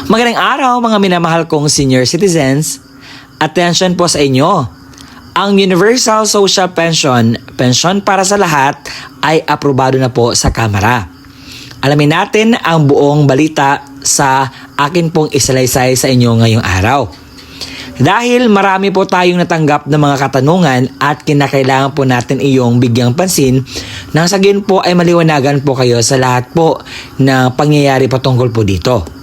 Magandang araw mga minamahal kong senior citizens. Attention po sa inyo. Ang Universal Social Pension, pensyon para sa lahat, ay aprobado na po sa Kamara. Alamin natin ang buong balita sa akin pong isalaysay sa inyo ngayong araw. Dahil marami po tayong natanggap ng mga katanungan at kinakailangan po natin iyong bigyang pansin nang sa gayon po ay maliwanagan po kayo sa lahat po ng pangyayari patungkol po dito.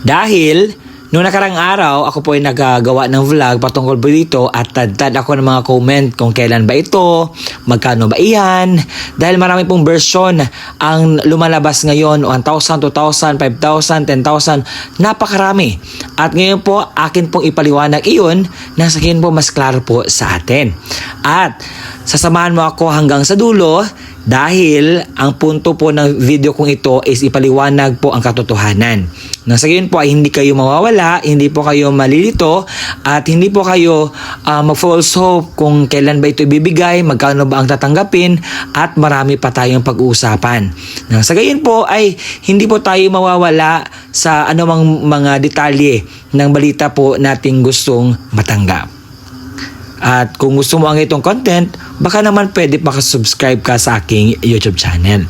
Dahil noong nakarang araw ako po ay nagagawa ng vlog patungkol po dito at tad ako ng mga comment kung kailan ba ito, magkano ba iyan. Dahil marami pong version ang lumalabas ngayon, 1,000, 2,000, 5,000, 10,000, napakarami. At ngayon po akin pong ipaliwanag iyon nang sa gayon po mas klaro po sa atin. At sasamahan mo ako hanggang sa dulo dahil ang punto po ng video kong ito is ipaliwanag po ang katotohanan. Nang sa gayon po ay hindi kayo mawawala, hindi po kayo malilito at hindi po kayo mag-false hope kung kailan ba ito ibibigay, magkano ba ang tatanggapin at marami pa tayong pag-uusapan. Nang sa gayon po ay hindi po tayo mawawala sa anumang mga detalye ng balita po nating gustong matanggap. At kung gusto mo ang itong content, baka naman pwede makasubscribe ka sa aking YouTube channel.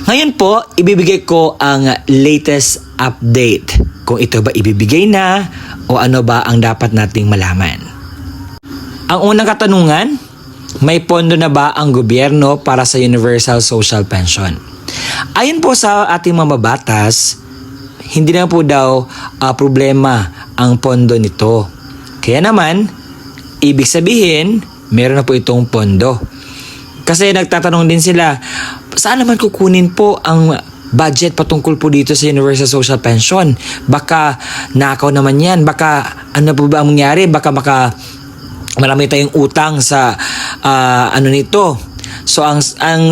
Ngayon po, ibibigay ko ang latest update. Kung ito ba ibibigay na o ano ba ang dapat nating malaman. Ang unang katanungan, may pondo na ba ang gobyerno para sa Universal Social Pension? Ayon po sa ating mga batas, hindi na po daw problema ang pondo nito. Kaya naman, ibig sabihin, meron na po itong pondo. Kasi nagtatanong din sila, saan naman kukunin po ang budget patungkol po dito sa Universal Social Pension? Baka nakaw naman yan. Baka ano po ba ang mangyari? Baka marami tayong utang sa ano nito. So ang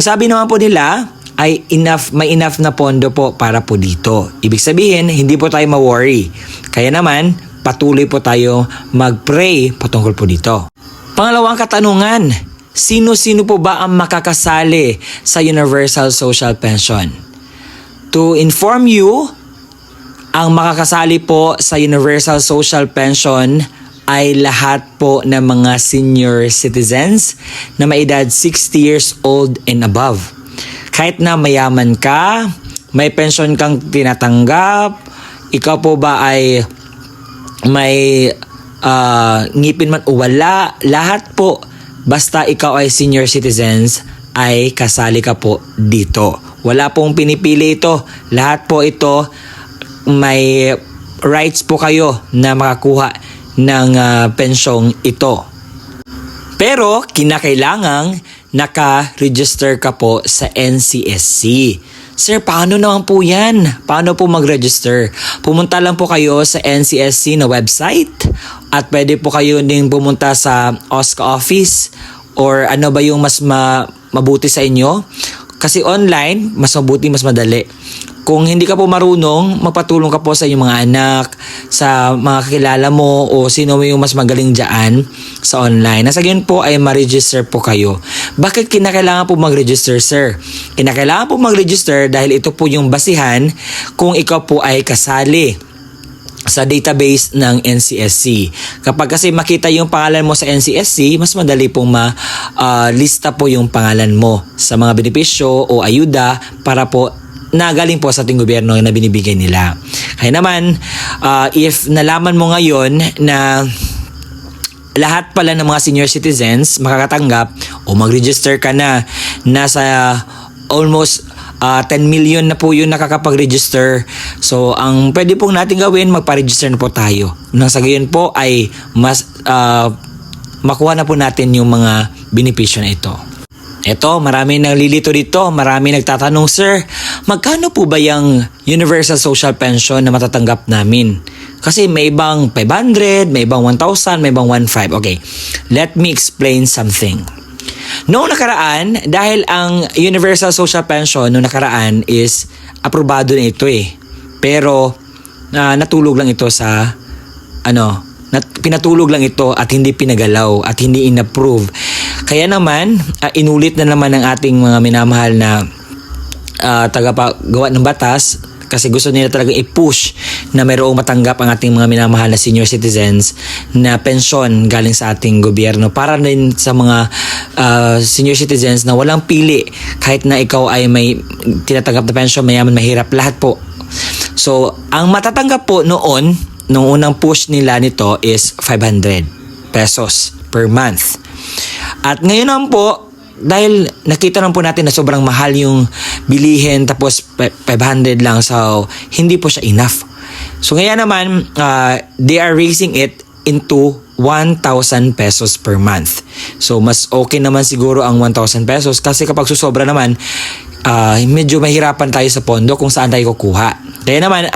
sabi naman po nila ay may enough na pondo po para po dito. Ibig sabihin, hindi po tayo ma-worry. Kaya naman, patuloy po tayo mag-pray patungkol po dito. Pangalawang katanungan, sino-sino po ba ang makakasali sa Universal Social Pension? To inform you, ang makakasali po sa Universal Social Pension ay lahat po ng mga senior citizens na may edad 60 years old and above. Kahit na mayaman ka, may pension kang tinatanggap, ikaw po ba ay may ngipin man o wala, lahat po basta ikaw ay senior citizens ay kasali ka po dito. Wala pong pinipili ito. Lahat po ito may rights po kayo na makakuha ng pensyong ito. Pero kinakailangang naka-register ka po sa NCSC. Sir, paano naman po yan? Paano po mag-register? Pumunta lang po kayo sa NCSC na website at pwede po kayo din pumunta sa OSCA office or ano ba yung mas mabuti sa inyo? Kasi online, mas mabuti, mas madali. Kung hindi ka po marunong, magpatulong ka po sa inyong mga anak, sa mga kakilala mo o sino yung mas magaling dyan sa online. Nasa ganyan po ay ma-register po kayo. Bakit kinakailangan po mag-register, sir? Kinakailangan po mag-register dahil ito po yung basihan kung ikaw po ay kasali sa database ng NCSC. Kapag kasi makita yung pangalan mo sa NCSC, mas madali pong lista po yung pangalan mo sa mga benepisyo o ayuda para po na galing po sa ating gobyerno na binibigay nila. Kaya naman, if nalaman mo ngayon na lahat pala ng mga senior citizens makakatanggap o mag-register ka na, nasa almost 10 million na po yun nakakapag-register. So, ang pwede pong natin gawin, magpa-register na po tayo. Nang sa gayon po ay mas makuha na po natin yung mga benepisyo na ito. Eto, marami naglilito dito, marami nagtatanong, sir, magkano po ba yung Universal Social Pension na matatanggap namin? Kasi may ibang 500, may ibang 1,000, may ibang 1,500. Okay, let me explain something. Noong nakaraan, dahil ang Universal Social Pension noong nakaraan is aprobado na ito eh. Pero natulog lang ito sa pinatulog lang ito at hindi pinagalaw at hindi inapprove. Kaya naman, inulit na naman ng ating mga minamahal na tagapagawa ng batas kasi gusto nila talagang i-push na mayroong matanggap ang ating mga minamahal na senior citizens na pensyon galing sa ating gobyerno para din sa mga senior citizens na walang pili kahit na ikaw ay may tinatanggap na pensyon, mayaman, mahirap, lahat po. So, ang matatanggap po noon, nung unang push nila nito is 500 pesos per month. At ngayon naman po, dahil nakita naman po natin na sobrang mahal yung bilihin tapos 500 lang, so hindi po siya enough. So ngayon naman, they are raising it into 1,000 pesos per month. So mas okay naman siguro ang 1,000 pesos kasi kapag susobra naman, medyo mahirapan tayo sa pondo kung saan tayo kukuha. Kaya naman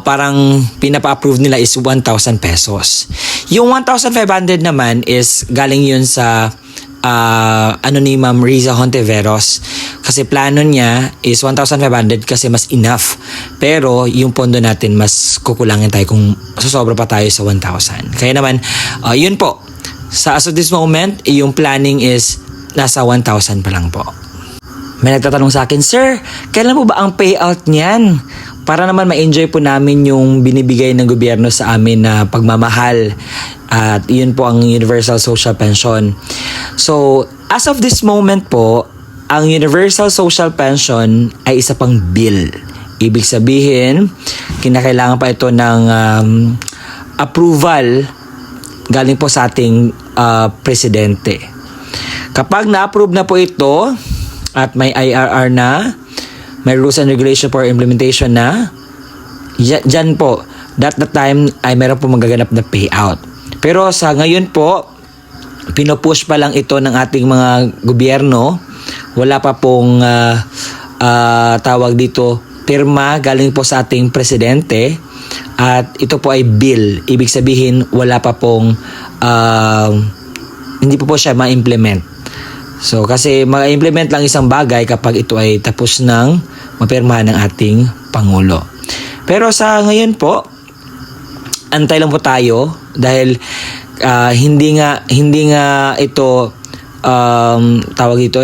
parang pinapa-approve nila is 1,000 pesos. Yung 1,500 naman is galing yun sa ni Ma'am Riza Hontiveros. Kasi plano niya is 1,500 kasi mas enough. Pero yung pondo natin mas kukulangin tayo kung susobra pa tayo sa 1,000. Kaya naman, yun po. As of this moment, yung planning is nasa 1,000 pa lang po. May nagtatanong sa akin, Sir, kailan po ba ang payout niyan? Para naman ma-enjoy po namin yung binibigay ng gobyerno sa amin na pagmamahal. At yun po ang Universal Social Pension. So, as of this moment po, ang Universal Social Pension ay isa pang bill. Ibig sabihin, kinakailangan pa ito ng approval galing po sa ating presidente. Kapag na-approve na po ito at may IRR na, may rules and regulation for implementation na, dyan po, that the time ay meron po magaganap na payout. Pero sa ngayon po, pinupush pa lang ito ng ating mga gobyerno. Wala pa pong tawag dito, pirma galing po sa ating presidente. At ito po ay bill. Ibig sabihin, wala pa pong, hindi po siya ma-implement. So, kasi ma-implement lang isang bagay kapag ito ay tapos ng mapirmahan ng ating Pangulo. Pero sa ngayon po, antay lang po tayo dahil hindi nga ito tawag ito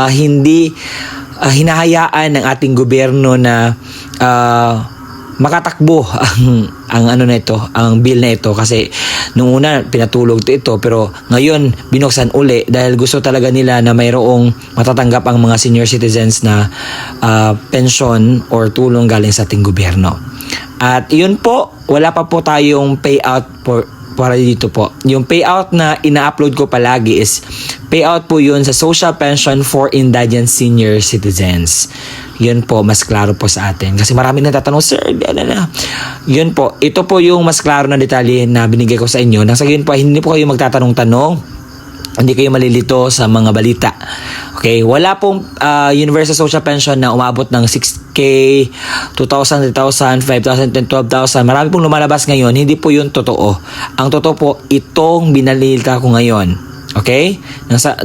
hindi hinahayaan ng ating gobyerno na makatakbo ang bill na ito kasi nung una pinatulog ito pero ngayon binuksan uli dahil gusto talaga nila na mayroong matatanggap ang mga senior citizens na pension or tulong galing sa ating gobyerno. At yun po, wala pa po tayong payout para dito po. Yung payout na ina-upload ko palagi is payout po yun sa Social Pension for Indigent Senior Citizens. Yun po, mas klaro po sa atin. Kasi marami na tatanong, Sir, yun po, ito po yung mas klaro na detalye na binigay ko sa inyo. Nang sa po, hindi po kayo magtatanong-tanong, hindi kayo malilito sa mga balita. Okay, wala pong Universal Social Pension na umabot ng 6K, 2,000, 3,000, 5,000, 12,000. Marami pong lumalabas ngayon, hindi po yun totoo. Ang totoo po, itong binalita ko ngayon. Okay?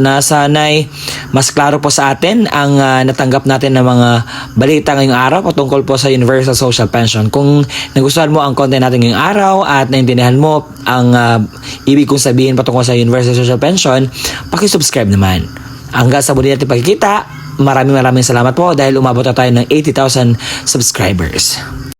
Nasanay mas klaro po sa atin ang natanggap natin ng mga balita ngayong araw patungkol po sa Universal Social Pension. Kung nagustuhan mo ang content natin ngayong araw at naintindihan mo ang ibig kong sabihin patungkol sa Universal Social Pension, paki-subscribe naman. Hanggang sa muli natin pagkikita, maraming salamat po dahil umabot na tayo ng 80,000 subscribers.